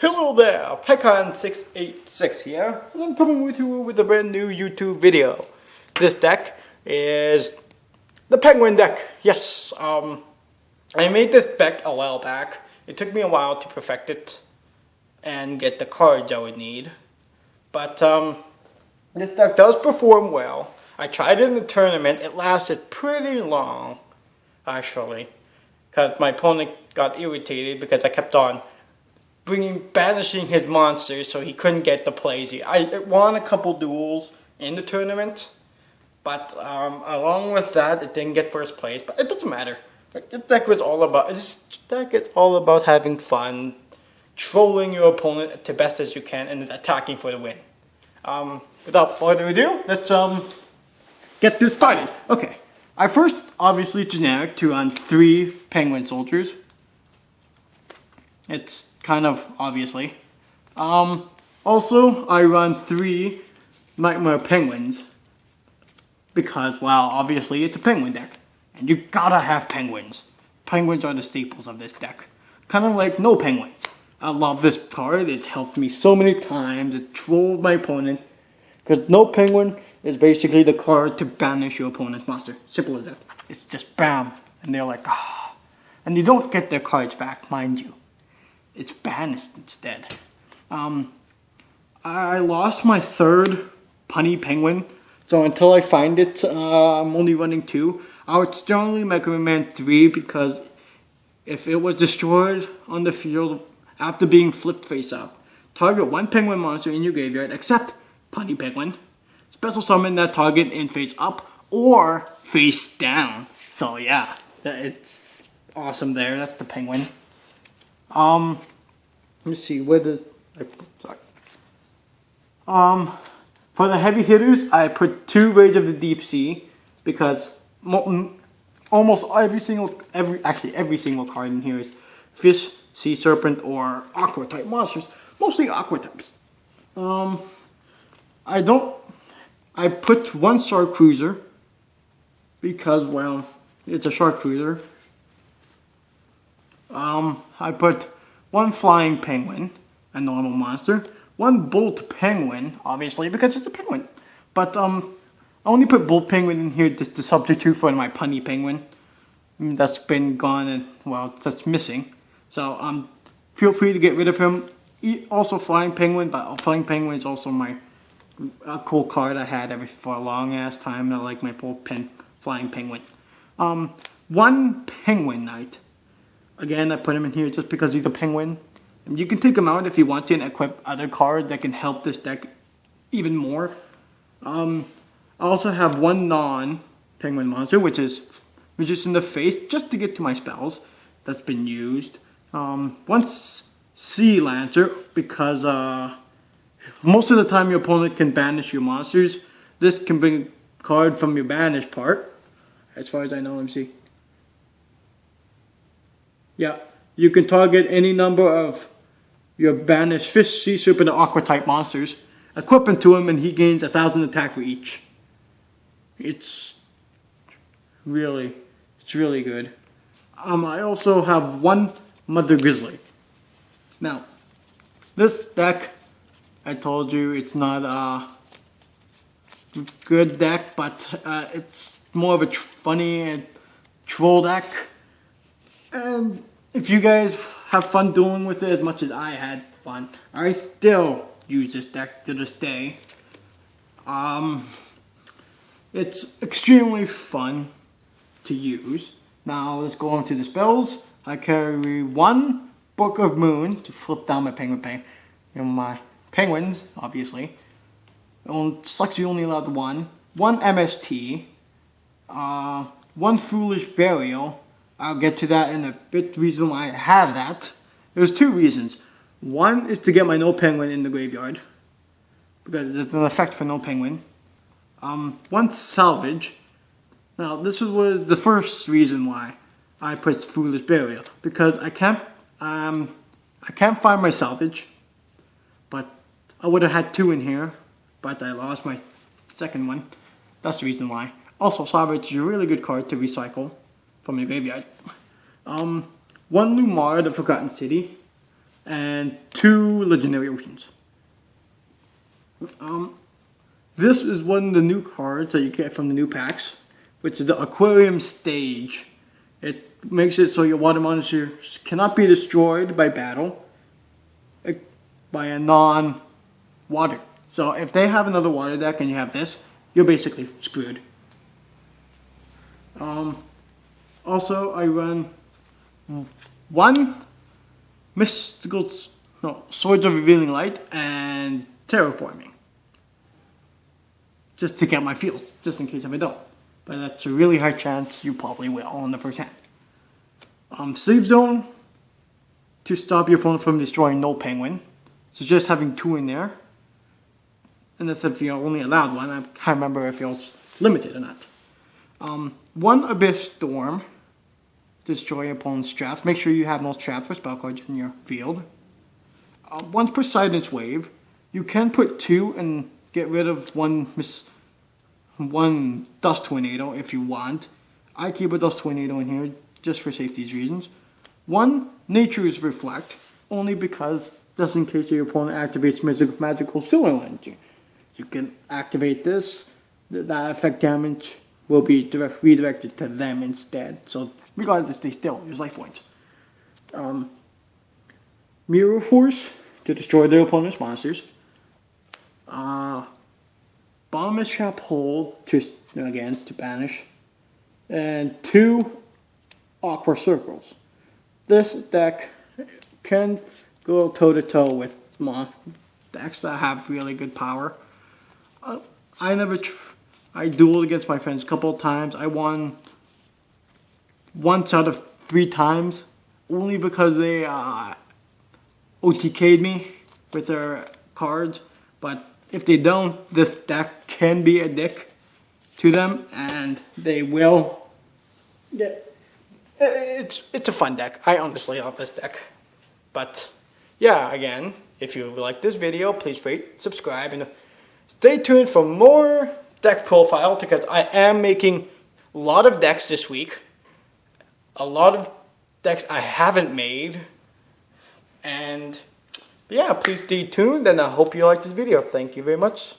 Hello there, Pecon686 here, and I'm coming with you with a brand new YouTube video. This deck is the Penguin deck. Yes, I made this deck a while back. It took me a while to perfect it and get the cards I would need. But this deck does perform well. I tried it in the tournament. It lasted pretty long, actually, because my opponent got irritated because I kept on banishing his monsters, so he couldn't get the plays. I won a couple duels in the tournament, but along with that, it didn't get first place. But it doesn't matter. This deck is all about having fun, trolling your opponent the best as you can, and attacking for the win. Without further ado, let's get this started. Okay, I first obviously generic to run 3 penguin soldiers. It's kind of obviously. Also, I run 3 Nightmare Penguins because, well, obviously it's a penguin deck, and you gotta have penguins. Penguins are the staples of this deck. Kind of like no penguin. I love this card. It's helped me so many times. It trolled my opponent because no penguin is basically the card to banish your opponent's monster. Simple as that. It's just bam, and they're like, ah, and you don't get their cards back, mind you. It's banished instead. I lost my 3rd punny penguin, so until I find it, I'm only running 2. I would strongly recommend 3 because if it was destroyed on the field after being flipped face up, target 1 penguin monster in your graveyard except punny penguin. Special summon that target in face up or face down. So yeah, it's awesome there. That's the penguin. Let me see, where did I put, sorry. For the heavy hitters, I put 2 Rage of the Deep Sea because almost every single card in here is fish, sea serpent, or aqua type monsters. Mostly aqua types. I put 1 Shark Cruiser because, well, it's a Shark Cruiser. I put 1 Flying Penguin, a normal monster. 1 Bolt Penguin, obviously, because it's a penguin. But I only put Bolt Penguin in here just to substitute for my punny penguin. That's been gone and, well, that's missing. So feel free to get rid of him. Also Flying Penguin, but Flying Penguin is also a cool card I had for a long ass time. And I like my Flying Penguin. 1 Penguin Knight. Again, I put him in here just because he's a penguin. And you can take him out if you want to and equip other cards that can help this deck even more. I also have 1 non-penguin monster, which is Magician of Face, just to get to my spells. That's been used. 1 Sea Lancer, because most of the time your opponent can banish your monsters. This can bring a card from your banish part, as far as I know. Let me see. Yeah, you can target any number of your banished fish, sea serpent, and aqua type monsters. Equip him to him, and he gains 1,000 attack for each. It's really good. I also have 1 Mother Grizzly. Now, this deck, I told you, it's not a good deck, but it's more of a funny and troll deck. And if you guys have fun dueling with it as much as I had fun, I still use this deck to this day. It's extremely fun to use. Now let's go on to the spells. I carry 1 Book of Moon to flip down my penguins, obviously. Sucks you only allowed 1. 1 MST. 1 Foolish Burial. I'll get to that in a bit. The reason why I have that. There's 2 reasons. 1 is to get my no penguin in the graveyard, because there's an effect for no penguin. 1 Salvage. Now this was the first reason why I put Foolish Burial, because I can't find my salvage, but I would have had 2 in here, but I lost my 2nd one. That's the reason why. Also, Salvage is a really good card to recycle from your graveyard. 1 Lumar, the Forgotten City. and 2 Legendary Oceans. This is one of the new cards that you get from the new packs, which is the Aquarium Stage. It makes it so your water monsters cannot be destroyed by battle by a non-water. So if they have another water deck and you have this, you're basically screwed. Also, I run 1 Swords of Revealing Light and Terraforming. Just to get my field, just in case if I don't. But that's a really high chance you probably will on the first hand. Save Zone, to stop your opponent from destroying no penguin. So just having 2 in there. And that's if you're only allowed 1. I can't remember if it was limited or not. 1 Abyss Storm, destroy your opponent's traps. Make sure you have no traps for spell cards in your field. 1 Poseidon's Wave. You can put 2 and get rid of one Dust Tornado if you want. I keep a Dust Tornado in here just for safety reasons. 1 Nature's Reflect, only because just in case your opponent activates magical solar energy. You can activate this, that effect damage will be redirected to them instead. So regardless, they still use life points. Mirror Force, to destroy their opponent's monsters. Bottomless Trap Hold, to banish. And 2 Aqua Circles. This deck can go toe-to-toe with decks that have really good power. I dueled against my friends a couple of times. I won once out of 3 times, only because they OTK'd me with their cards. But if they don't, this deck can be a dick to them, and they will get. It's a fun deck. I honestly love this deck. But yeah, again, if you like this video, please rate, subscribe, and stay tuned for more deck profile, because I am making a lot of decks this week. A lot of decks I haven't made. And yeah, please stay tuned, and I hope you like this video. Thank you very much.